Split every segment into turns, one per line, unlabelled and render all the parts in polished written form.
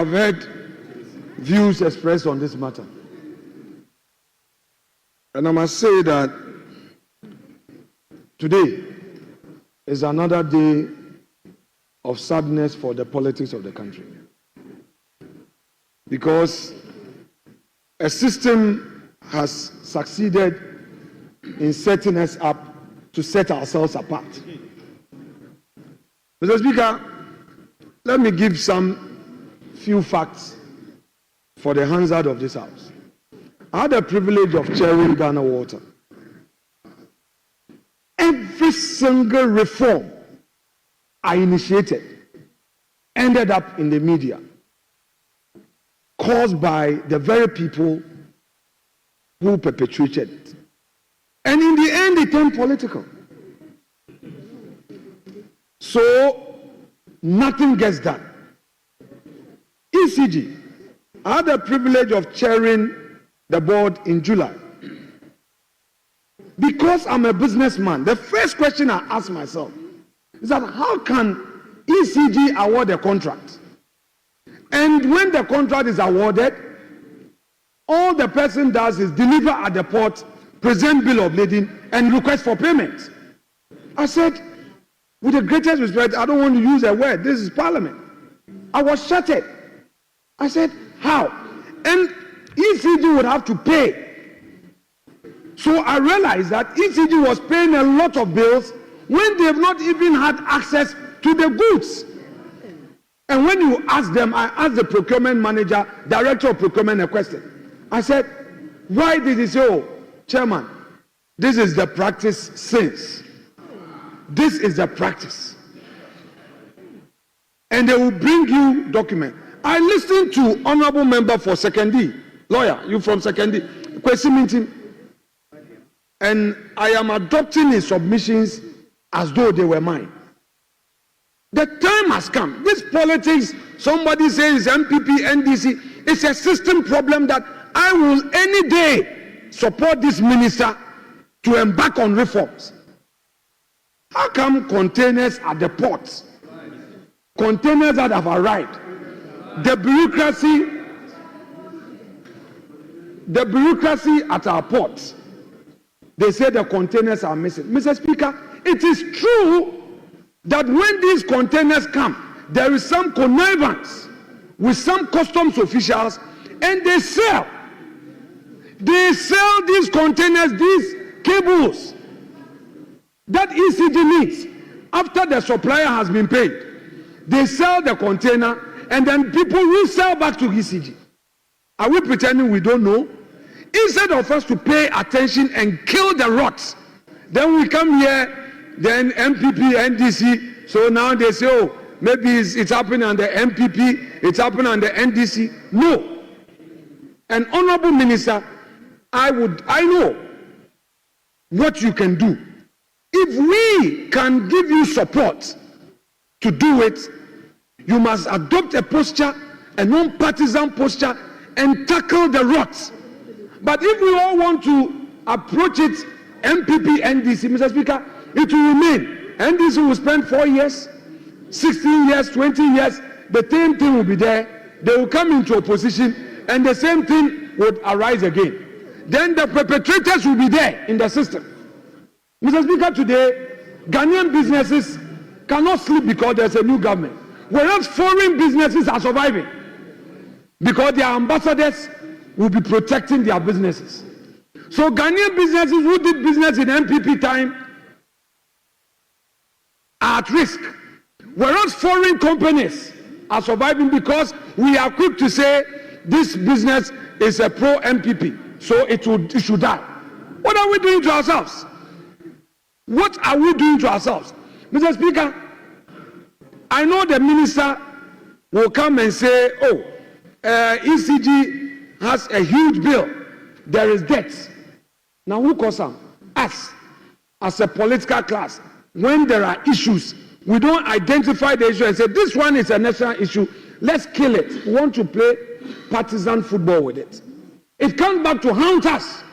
have heard views expressed on this matter. And I must say that today is another day of sadness for the politics of the country. Because a system has succeeded in setting us up to set ourselves apart. Mr. Speaker, let me give some few facts for the Hansard of this House. I had the privilege of chairing Ghana Water. Every single reform I initiated ended up in the media, caused by the very people who perpetrated it. And in the end, it turned political. So, nothing gets done. ECG, I had the privilege of chairing the board in July. Because I'm a businessman, the first question I ask myself is that how can ECG award a contract? And when the contract is awarded, all the person does is deliver at the port, present bill of lading, and request for payment. I said, with the greatest respect, I don't want to use a word. This is Parliament. I was shattered. I said, how? And ECG would have to pay. So I realized that ECG was paying a lot of bills when they have not even had access to the goods. And when you ask them, I asked the procurement manager, director of procurement, a question. I said, why did he say, oh, chairman, this is the practice since. This is the practice. And they will bring you document. I listened to honorable member for Sekondi, lawyer, you from Sekondi, question meeting. And I am adopting his submissions as though they were mine. The time has come. This politics, somebody says MPP, NDC, it's a system problem that I will any day support this minister to embark on reforms. How come containers at the ports, containers that have arrived, the bureaucracy at our ports, they say the containers are missing. Mr. Speaker, it is true that when these containers come, there is some connivance with some customs officials, and they sell these containers, these cables that ECG needs after the supplier has been paid. They sell the container, and then people will sell back to ECG. Are we pretending we don't know? Instead of us to pay attention and kill the rots, then we come here, then MPP, NDC, so now they say, oh, maybe it's happening on the MPP, it's happening on the NDC. No. An honorable minister, I know what you can do. If we can give you support to do it, you must adopt a posture, a non-partisan posture, and tackle the rots. But if we all want to approach it, MPP, NDC, Mr. Speaker, it will remain. NDC will spend 4 years, 16 years, 20 years, the same thing will be there. They will come into opposition, and the same thing would arise again. Then the perpetrators will be there in the system. Mr. Speaker, today, Ghanaian businesses cannot sleep because there's a new government, whereas foreign businesses are surviving because their ambassadors will be protecting their businesses. So Ghanaian businesses who did business in MPP time are at risk, whereas foreign companies are surviving because we are quick to say this business is a pro-MPP, so it should die. What are we doing to ourselves? What are we doing to ourselves? Mr. Speaker, I know the minister will come and say, oh, ECG has a huge bill. There is debt. Now who calls them? Us, as a political class. When there are issues, we don't identify the issue and say, this one is a national issue. Let's kill it. We want to play partisan football with it. It comes back to haunt us.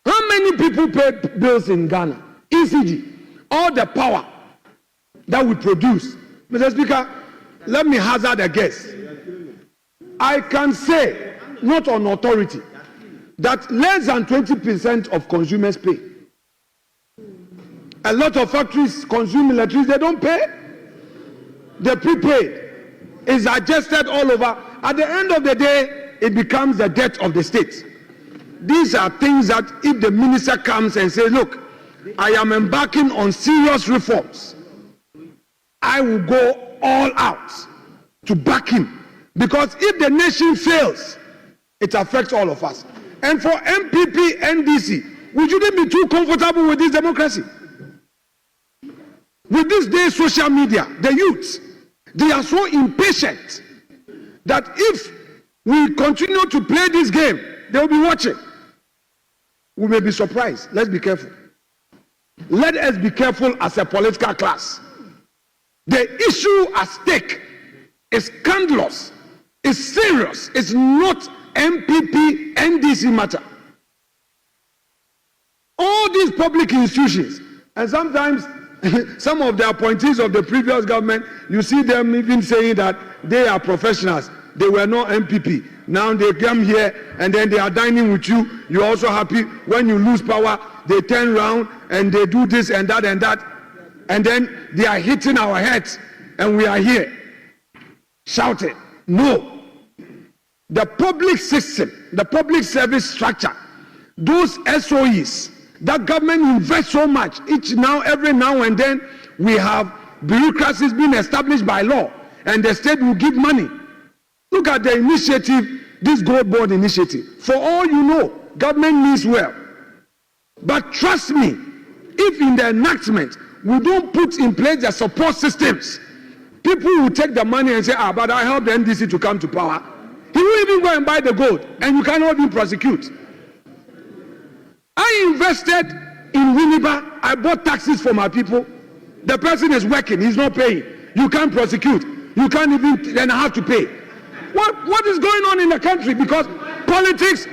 How many people pay bills in Ghana? ECG. All the power that we produce. Mr. Speaker, let me hazard a guess. I can say, not on authority, that less than 20% of consumers pay. A lot of factories consume electricity, they don't pay. The prepaid is adjusted all over. At the end of the day, it becomes the debt of the state. These are things that if the minister comes and says, look, I am embarking on serious reforms, I will go all out to back him. Because if the nation fails, it affects all of us. And for MPP, NDC, we shouldn't be too comfortable with this democracy. With this day social media, the youths, they are so impatient that if we continue to play this game, they will be watching. We may be surprised. Let's be careful. Let us be careful as a political class. The issue at stake is scandalous, is serious, it's not MPP, NDC matter. All these public institutions, and sometimes some of the appointees of the previous government, you see them even saying that they are professionals. They were not MPP. Now they come here and then they are dining with you. You're also happy. When you lose power, they turn around and they do this and that and that. And then they are hitting our heads and we are here shouting. No. The public system, the public service structure, those SOEs, that government invests so much, every now and then, we have bureaucracies being established by law, and the state will give money. Look at the initiative, this Gold Board initiative. For all you know, government means well. But trust me, if in the enactment, we don't put in place the support systems, people will take the money and say, but I helped the NDC to come to power. He will even go and buy the gold, and you cannot even prosecute. I invested in Winneba. I bought taxes for my people. The person is working. He's not paying. You can't prosecute. You can't even then have to pay. What is going on in the country? Because politics.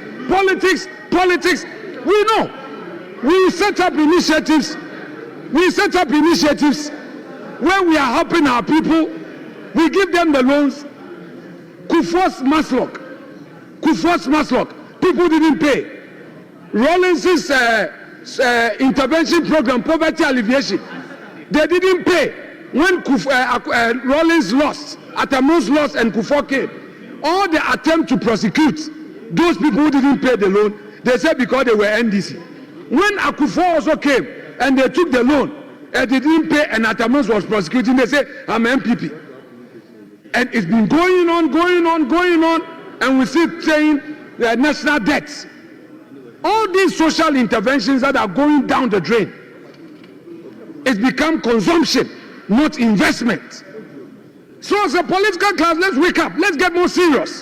We know. We set up initiatives. Where we are helping our people. We give them the loans. Kufuor's Maslock. People didn't pay. Rawlings's intervention program, poverty alleviation, they didn't pay. When Rawlings lost, Atamus lost, and Kufuor came, all the attempt to prosecute those people who didn't pay the loan, they said because they were NDC. When Kufuor also came and they took the loan and they didn't pay, and Atamus was prosecuting, they said, I'm MPP. And it's been going on, and we see saying the national debts. All these social interventions that are going down the drain, it's become consumption, not investment. So as a political class, let's wake up. Let's get more serious.